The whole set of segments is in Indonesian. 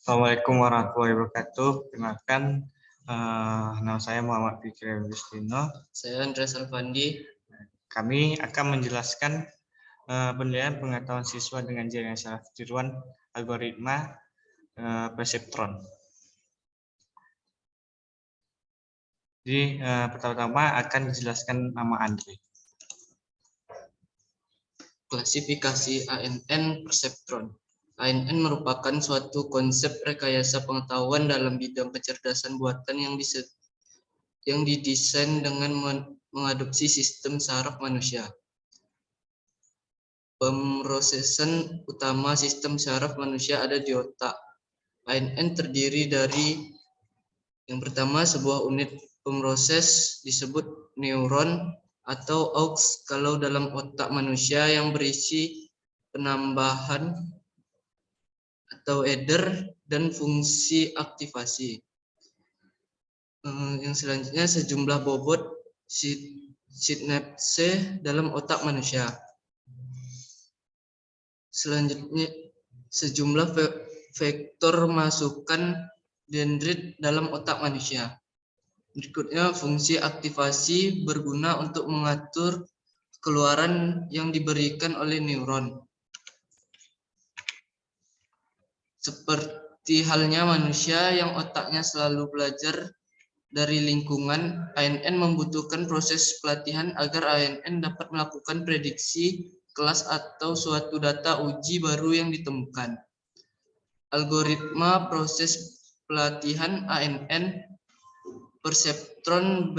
Assalamualaikum warahmatullahi wabarakatuh. Perkenalkan, nama saya Muhammad Fikri Agustino. Saya Andreas Alfandi. Kami akan menjelaskan penilaian pengetahuan siswa dengan jaringan saraf tiruan algoritma perseptron. Jadi pertama-tama akan dijelaskan nama Andre. Klasifikasi ANN perseptron. ANN merupakan suatu konsep rekayasa pengetahuan dalam bidang kecerdasan buatan yang didesain dengan mengadopsi sistem saraf manusia. Pemrosesan utama sistem saraf manusia ada di otak. ANN terdiri dari yang pertama sebuah unit pemroses disebut neuron atau aux kalau dalam otak manusia yang berisi penambahan atau header dan fungsi aktivasi. Yang selanjutnya sejumlah bobot sinapse dalam otak manusia. Selanjutnya sejumlah vektor masukan dendrit dalam otak manusia. Berikutnya fungsi aktivasi berguna untuk mengatur keluaran yang diberikan oleh neuron. Seperti halnya manusia yang otaknya selalu belajar dari lingkungan, ANN membutuhkan proses pelatihan agar ANN dapat melakukan prediksi kelas atau suatu data uji baru yang ditemukan. Algoritma proses pelatihan ANN perseptron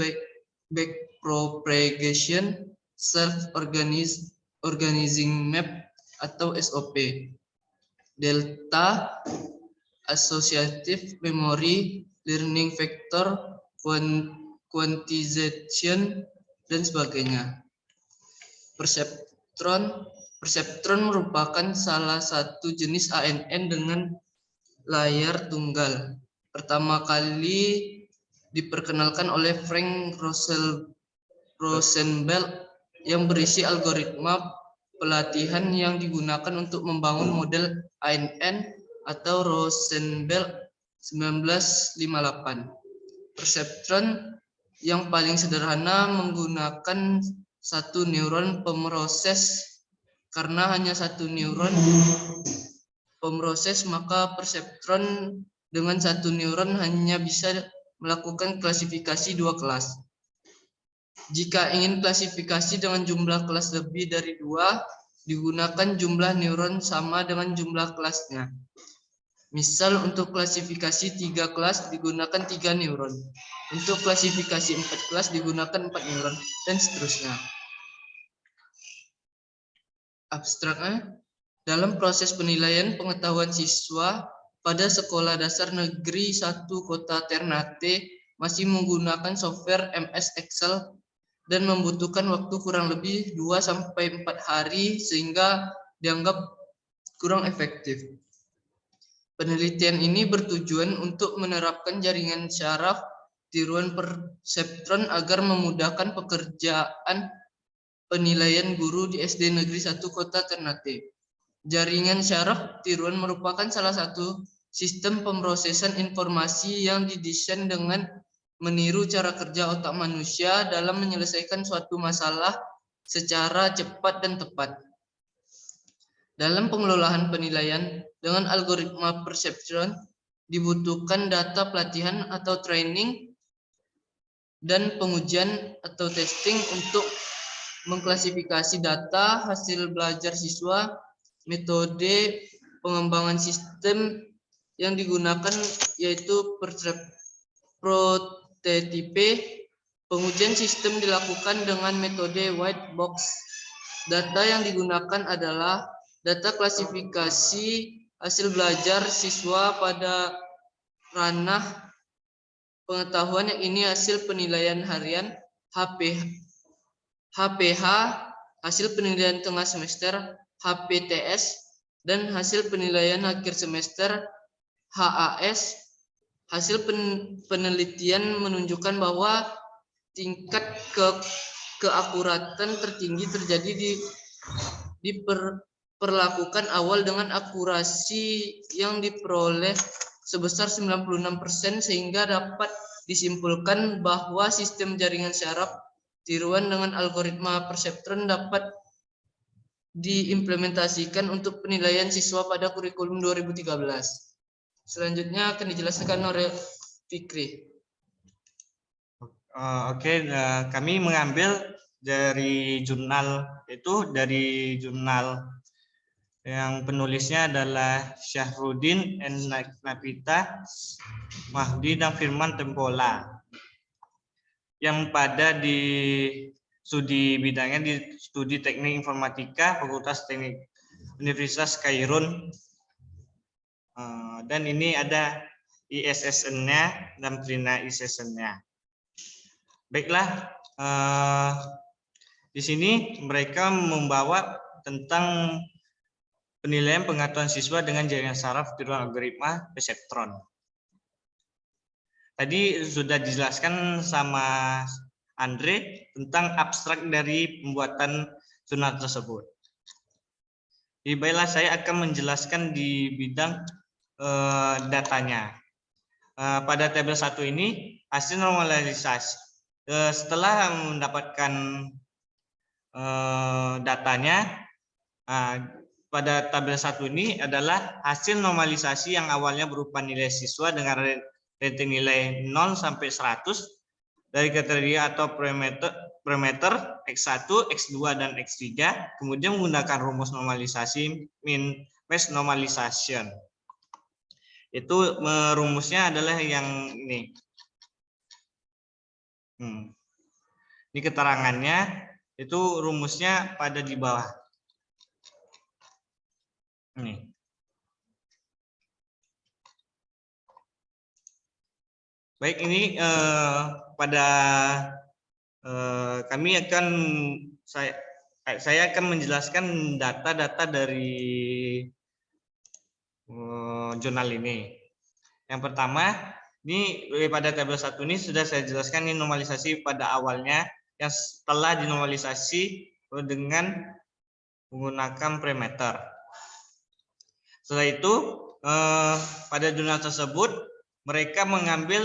backpropagation self-organizing map atau SOP. Delta associative memory, learning vector, quantization, dan sebagainya. Perseptron merupakan salah satu jenis ANN dengan layar tunggal. Pertama kali diperkenalkan oleh Frank Rosenbeld yang berisi algoritma pelatihan yang digunakan untuk membangun model ANN atau Rosenbeld 1958. Perseptron yang paling sederhana menggunakan satu neuron pemroses. Karena hanya satu neuron pemroses, maka perseptron dengan satu neuron hanya bisa melakukan klasifikasi dua kelas. Jika ingin klasifikasi dengan jumlah kelas lebih dari 2, digunakan jumlah neuron sama dengan jumlah kelasnya. Misal untuk klasifikasi 3 kelas digunakan 3 neuron. Untuk klasifikasi 4 kelas digunakan 4 neuron, dan seterusnya. Abstraknya, dalam proses penilaian pengetahuan siswa pada sekolah dasar negeri 1 kota Ternate masih menggunakan software MS Excel dan membutuhkan waktu kurang lebih 2-4 hari sehingga dianggap kurang efektif. Penelitian ini bertujuan untuk menerapkan jaringan syaraf tiruan perseptron agar memudahkan pekerjaan penilaian guru di SD Negeri 1 Kota Ternate. Jaringan syaraf tiruan merupakan salah satu sistem pemrosesan informasi yang didesain dengan meniru cara kerja otak manusia dalam menyelesaikan suatu masalah secara cepat dan tepat. Dalam pengelolaan penilaian dengan algoritma perseptron dibutuhkan data pelatihan atau training dan pengujian atau testing untuk mengklasifikasi data hasil belajar siswa. Metode pengembangan sistem yang digunakan yaitu prototipe. Pengujian sistem dilakukan dengan metode white box. Data yang digunakan adalah data klasifikasi hasil belajar siswa pada ranah pengetahuan yang ini hasil penilaian harian HPH, hasil penilaian tengah semester HPTS, dan hasil penilaian akhir semester HAS. Hasil penelitian menunjukkan bahwa tingkat keakuratan tertinggi terjadi di perlakukan awal dengan akurasi yang diperoleh sebesar 96% sehingga dapat disimpulkan bahwa sistem jaringan syaraf tiruan dengan algoritma perseptron dapat diimplementasikan untuk penilaian siswa pada kurikulum 2013. Selanjutnya akan dijelaskan oleh Fikri. Oke, kami mengambil dari jurnal yang penulisnya adalah Syahruddin N. Napita, Mahdi dan Firman Tempola, yang pada di studi bidangnya di studi teknik informatika Fakultas Teknik Universitas Kairun, dan ini ada ISSN-nya dan Trina ISSN-nya. Baiklah, di sini mereka membawa tentang penilaian pengetahuan siswa dengan jaringan saraf tiruan algoritma perseptron. Tadi sudah dijelaskan sama Andre tentang abstrak dari pembuatan jurnal tersebut. Baiklah, saya akan menjelaskan di bidang datanya. Pada tabel 1 ini hasil normalisasi. Setelah mendapatkan datanya, pada tabel 1 ini adalah hasil normalisasi yang awalnya berupa nilai siswa dengan rating nilai 0 sampai 100 dari kriteria atau parameter X1, X2, dan X3, kemudian menggunakan rumus normalisasi mesh normalization. Itu rumusnya adalah yang ini. Ini keterangannya, itu rumusnya pada di bawah. Ini. Baik, ini pada kami akan saya akan menjelaskan data-data dari jurnal ini. Yang pertama, ini pada tabel 1 ini sudah saya jelaskan, ini normalisasi pada awalnya yang telah dinormalisasi dengan menggunakan parameter. Setelah itu, pada jurnal tersebut mereka mengambil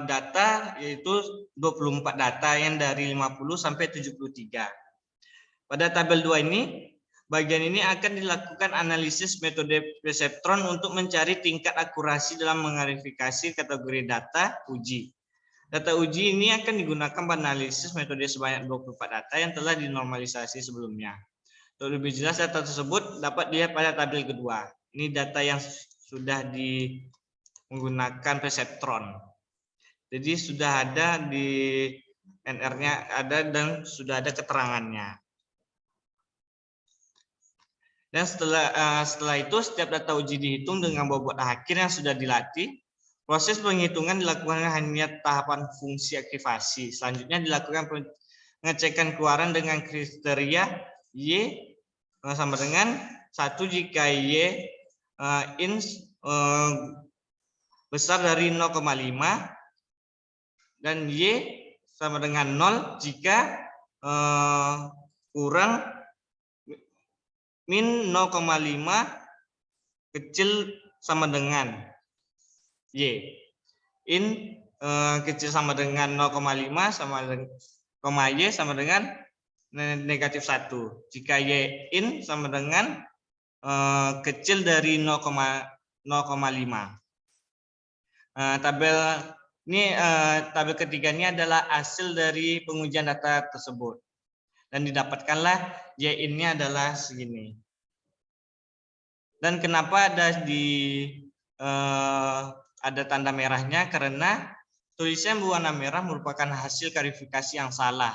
data, yaitu 24 data yang dari 50 sampai 73. Pada tabel 2 ini, bagian ini akan dilakukan analisis metode perseptron untuk mencari tingkat akurasi dalam mengverifikasi kategori data uji. Data uji ini akan digunakan pada analisis metode sebanyak 24 data yang telah dinormalisasi sebelumnya. Untuk lebih jelas data tersebut dapat dilihat pada tabel kedua. Ini data yang sudah menggunakan perseptron. Jadi sudah ada di NR-nya ada dan sudah ada keterangannya. Dan setelah itu setiap data uji dihitung dengan bobot akhir yang sudah dilatih. Proses penghitungan dilakukan hanya tahapan fungsi aktivasi. Selanjutnya dilakukan pengecekan keluaran dengan kriteria Y sama dengan 1 jika Y in besar dari 0,5 dan Y sama dengan 0 jika kurang min 0,5 kecil sama dengan Y. In kecil sama dengan 0,5 sama dengan Y sama dengan negatif 1. Jika Y in sama dengan kecil dari 0,5. Tabel ketiganya adalah hasil dari pengujian data tersebut. Dan didapatkanlah Y-in-nya adalah segini. Dan kenapa ada tanda merahnya? Karena tulisan berwarna merah merupakan hasil klarifikasi yang salah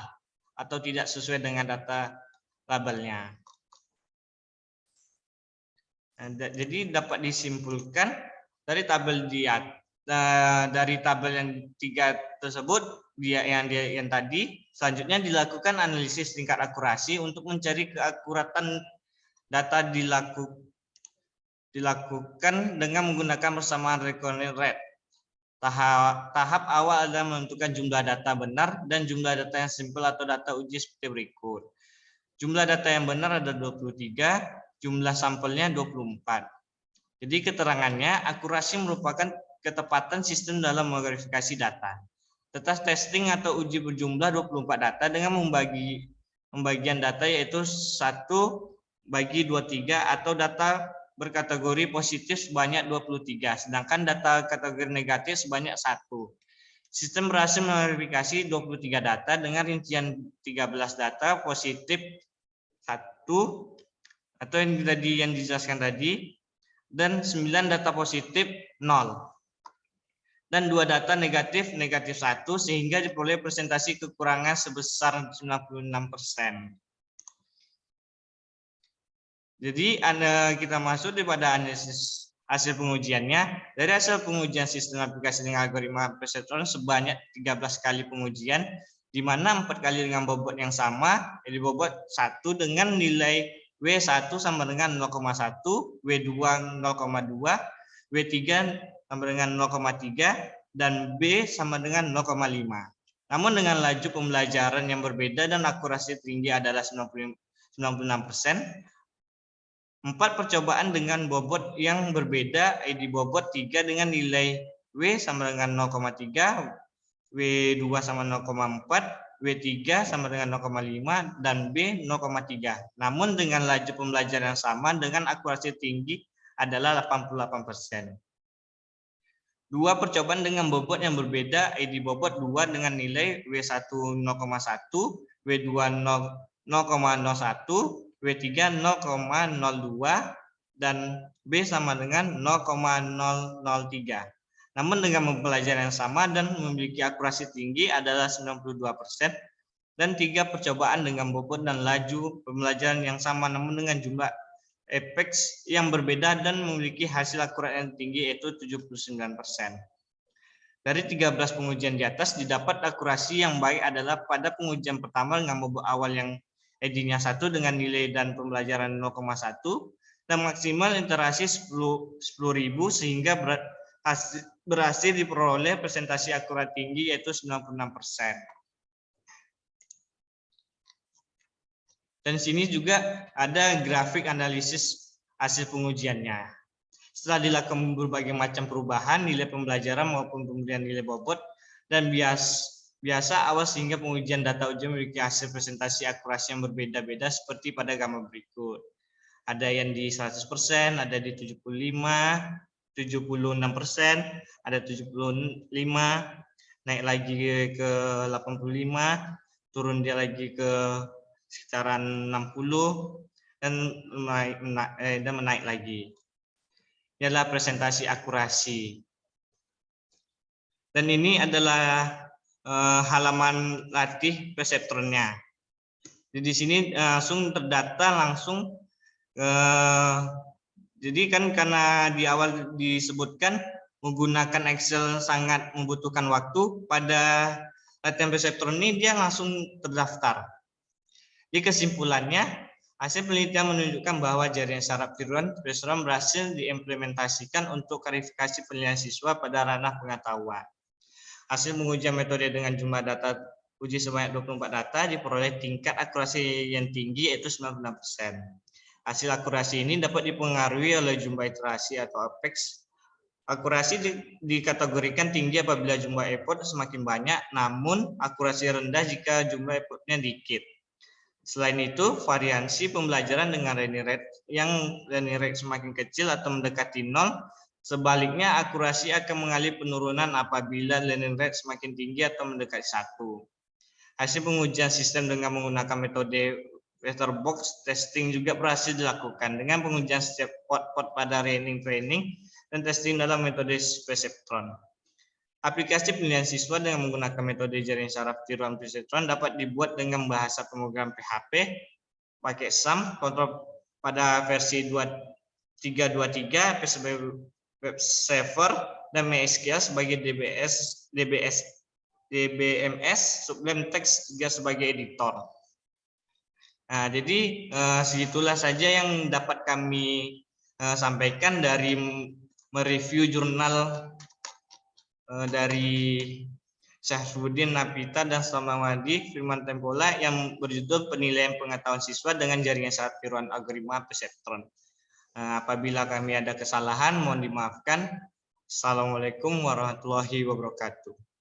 atau tidak sesuai dengan data labelnya. Jadi dapat disimpulkan dari tabel dari tabel yang 3 tersebut yang tadi, selanjutnya dilakukan analisis tingkat akurasi untuk mencari keakuratan data dilakukan dengan menggunakan persamaan recurrent rate. Tahap awal adalah menentukan jumlah data benar dan jumlah data yang simpel atau data uji seperti berikut. Jumlah data yang benar ada 23, jumlah sampelnya 24. Jadi keterangannya, akurasi merupakan ketepatan sistem dalam memverifikasi data. Test testing atau uji berjumlah 24 data dengan pembagian data yaitu 1/23 atau data berkategori positif sebanyak 23, sedangkan data kategori negatif sebanyak 1. Sistem berhasil memverifikasi 23 data dengan rincian 13 data positif 1 atau yang dijelaskan tadi, dan 9 data positif 0. Dan 2 data negatif 1 sehingga diperoleh presentasi kekurangan sebesar 96%. Jadi kita masuk daripada analisis hasil pengujiannya. Dari hasil pengujian sistem aplikasi dengan algoritma perseptron sebanyak 13 kali pengujian, di mana 4 kali dengan bobot yang sama, jadi bobot 1 dengan nilai W1 sama dengan 0,1, W2 0,2, W3 sama dengan 0,3, dan B sama dengan 0,5. Namun dengan laju pembelajaran yang berbeda dan akurasi tinggi adalah 96%, 4 percobaan dengan bobot yang berbeda, di bobot 3 dengan nilai W sama dengan 0,3, W2 sama 0,4, W3 sama dengan 0,5, dan B 0,3. Namun dengan laju pembelajaran yang sama dengan akurasi tinggi adalah 88%. 2 percobaan dengan bobot yang berbeda, di bobot 2 dengan nilai W1 0,1, W2 0,01, W3 0,02, dan B sama dengan 0,003. Namun dengan pembelajaran yang sama dan memiliki akurasi tinggi adalah 92%, dan 3 percobaan dengan bobot dan laju pembelajaran yang sama namun dengan jumlah apex yang berbeda dan memiliki hasil akurat yang tinggi yaitu 79%. Dari 13 pengujian di atas didapat akurasi yang baik adalah pada pengujian pertama dengan bobot awal yang ED-nya 1 dengan nilai dan pembelajaran 0,1 dan maksimal interaksi 10.000 sehingga berhasil diperoleh presentasi akurat tinggi yaitu 96%. Dan sini juga ada grafik analisis hasil pengujiannya. Setelah dilakukan berbagai macam perubahan nilai pembelajaran maupun pemberian nilai bobot dan biasa awal sehingga pengujian data ujian memiliki hasil presentasi akurasi yang berbeda-beda seperti pada gambar berikut. Ada yang di 100%, ada di 75, 76%, ada 75, naik lagi ke 85, turun dia lagi ke sekitaran 60, dan menaik lagi. Ini adalah presentasi akurasi. Dan ini adalah halaman latih perseptronnya. Jadi di sini langsung terdata langsung. Jadi kan karena di awal disebutkan menggunakan Excel sangat membutuhkan waktu, pada latihan perseptron ini dia langsung terdaftar. Di kesimpulannya, hasil penelitian menunjukkan bahwa jaringan saraf tiruan perseptron berhasil diimplementasikan untuk klarifikasi penilaian siswa pada ranah pengetahuan. Hasil pengujian metode dengan jumlah data uji sebanyak 24 data diperoleh tingkat akurasi yang tinggi yaitu 96%. Hasil akurasi ini dapat dipengaruhi oleh jumlah iterasi atau apex. Akurasi dikategorikan tinggi apabila jumlah effort semakin banyak, namun akurasi rendah jika jumlah effortnya dikit. Selain itu, variansi pembelajaran dengan learning rate semakin kecil atau mendekati 0. Sebaliknya, akurasi akan mengalami penurunan apabila learning rate semakin tinggi atau mendekati 1. Hasil pengujian sistem dengan menggunakan metode vector box testing juga berhasil dilakukan dengan pengujian setiap pot pada training dan testing dalam metode perseptron. Aplikasi penilaian siswa dengan menggunakan metode jaringan saraf tiruan perseptron dapat dibuat dengan bahasa pemrograman PHP, pakai SAM, kontrol pada versi 3.23, Web Server, dan MySQL sebagai DBMS, Sublime Text juga sebagai editor. Nah, jadi segitulah saja yang dapat kami sampaikan dari mereview jurnal dari Syahfuddin Napita dan Slamawadi Firman Tempola yang berjudul Penilaian Pengetahuan Siswa dengan Jaringan Saraf Tiruan Algoritma Perseptron. Apabila kami ada kesalahan, mohon dimaafkan. Assalamualaikum warahmatullahi wabarakatuh.